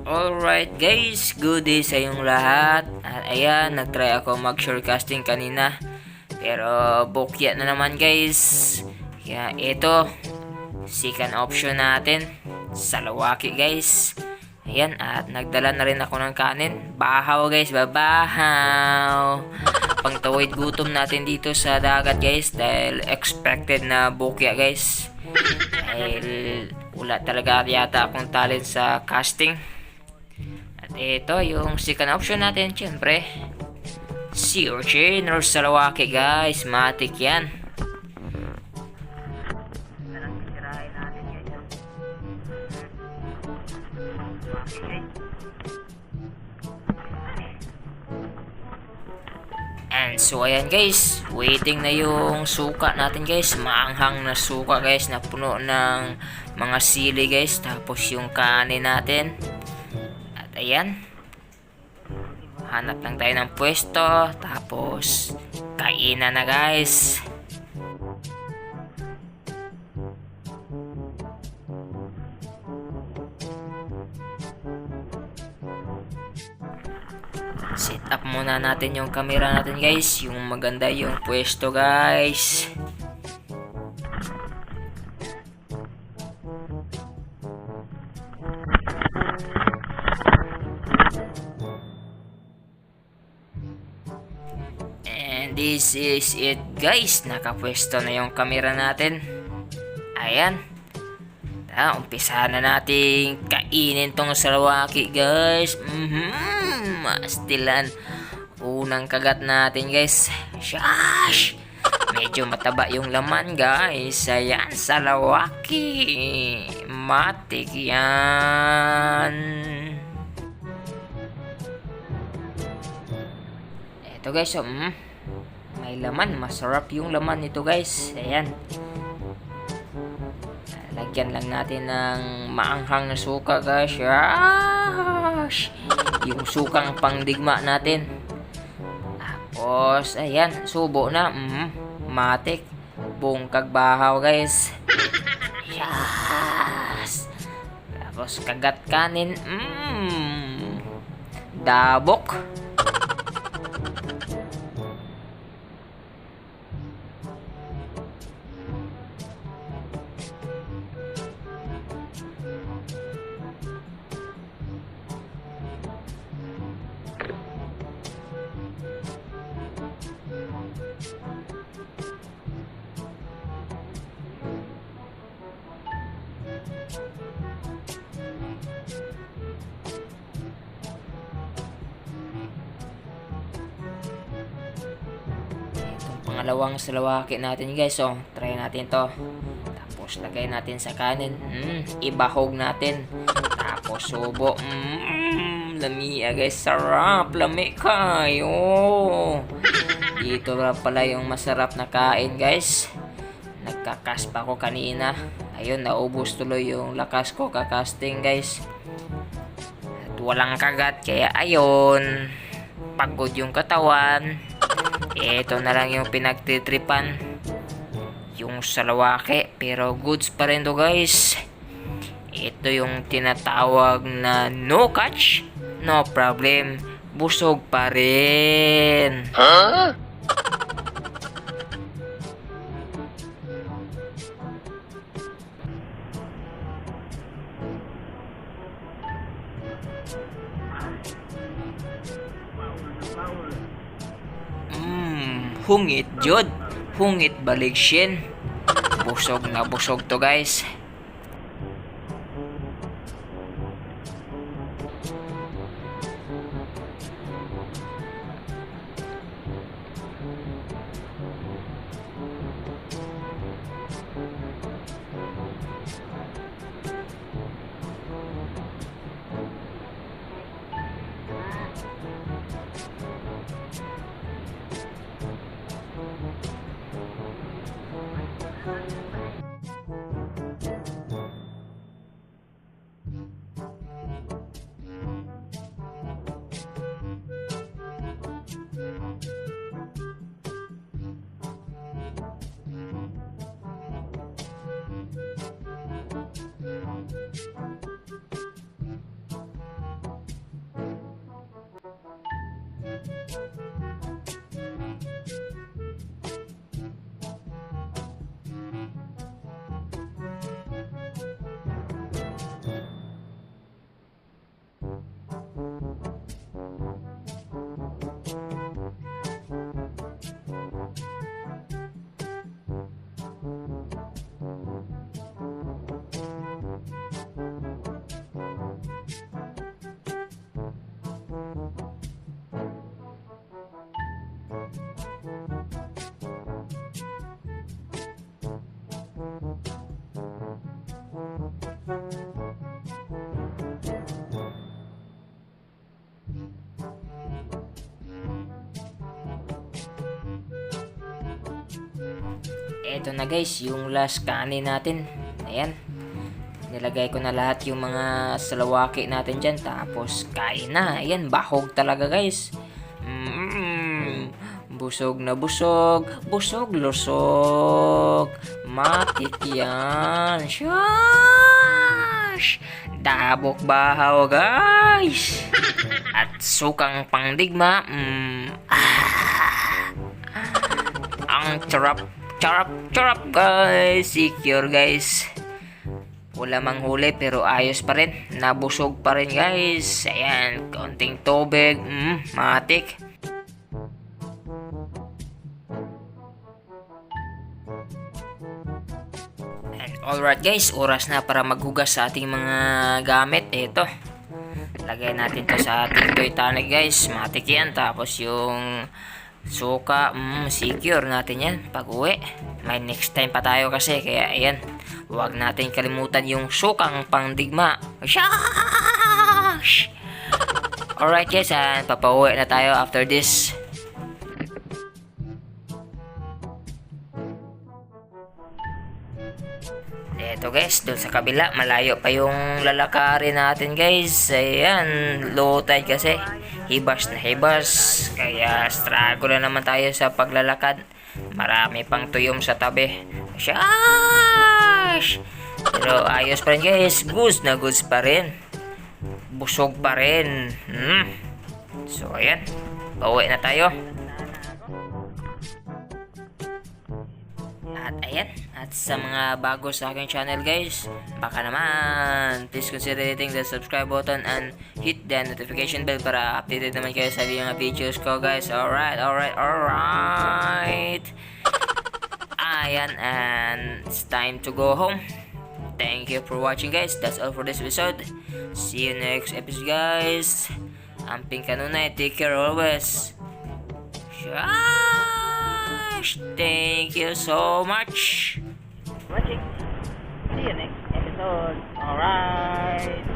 Alright guys, good day sa inyong lahat. At ayan, nagtry ako mag-shorecasting kanina. Pero bukya na naman guys. Kaya ito, second option natin, salawaki guys. Ayan, at nagdala na rin ako ng kanin. Bahaw guys, babahaw. Pangtawid gutom natin dito sa dagat guys. Dahil expected na bukya guys. Dahil wala talaga yata akong talent sa casting. At ito yung second option natin, syempre sea urchin or salawaki guys, matik yan. And so ayan guys, waiting na yung suka natin guys, maanghang na suka guys na puno ng mga sili guys, tapos yung kanin natin. At ayan, hanap lang tayo ng pwesto, tapos kainan na guys. Set up muna natin yung camera natin guys, yung maganda yung pwesto guys. And this is it guys, nakapwesto na yung camera natin. Ayan, umpisa na natin kainin tong salawaki guys. Mastilan unang kagat natin guys. Shash! Medyo mataba yung laman guys. Ayan, salawaki, matik yan. Ito guys, may laman, masarap yung laman nito guys. Ayan, lagyan lang natin ng maanghang na suka guys. Yash! Yung sukang pangdigma natin. Tapos ayan, subo na. Matik, bungkag bahaw guys. Yes! Tapos kagat kanin. Dabok. Pangalawang salawaki natin guys, so try natin to. Tapos lagay natin sa kanin, ibahog natin, tapos subo. Lamia guys, sarap, lami kayo. Dito na pala yung masarap na kain guys. Nagkakaspa ko kanina, ayun, naubos tuloy yung lakas ko kakasting guys. At walang kagat, kaya ayun, pagod yung katawan. Ito na lang yung pinagtitripan, yung salawaki, pero goods pa rin to guys. Ito yung tinatawag na no catch, no problem, busog pa rin. Huh? Hungit jud, hungit baligsin. Busog na busog to guys. Eto na guys, yung last kanin natin. Ayan. Nilagay ko na lahat yung mga salawaki natin dyan. Tapos kain na. Ayan, bahog talaga guys. Busog na busog. Busog lusog. Matik yan. Shush! Dabok bahaw guys. At sukang pangdigma. Ang charap guys. Secure guys. Wala mang huli pero ayos pa rin. Nabusog pa rin guys. Ayan, konting tubig. Matik. And alright guys, oras na para maghugas sa ating mga gamit. Ito. Lagay natin to sa ating toy tonic guys. Matik yan. Tapos yung suka, secure natin yan pag uwi. May next time pa tayo kasi, kaya ayan, huwag natin kalimutan yung sukang pangdigma. Shash! Alright guys, papauwi na tayo after this. Eto guys, dun sa kabila, malayo pa yung lalakarin natin guys. Ayan, low tide kasi. Hibas na hibas. Kaya struggle na naman tayo sa paglalakad. Marami pang tuyom sa tabi. Shash! Pero ayos pa rin guys. Goods na goods pa rin. Busog pa rin. So ayan, pauwi na tayo. At ayan, at sa mga bago sa aking channel guys, baka naman please consider hitting the subscribe button and hit the notification bell para updated naman kayo sa mga videos ko guys. Alright. Ayan, and it's time to go home. Thank you for watching guys. That's all for this episode. See you next episode guys. Amping kanunay, take care always. Thank you so much. Watching. See you next episode. Alright.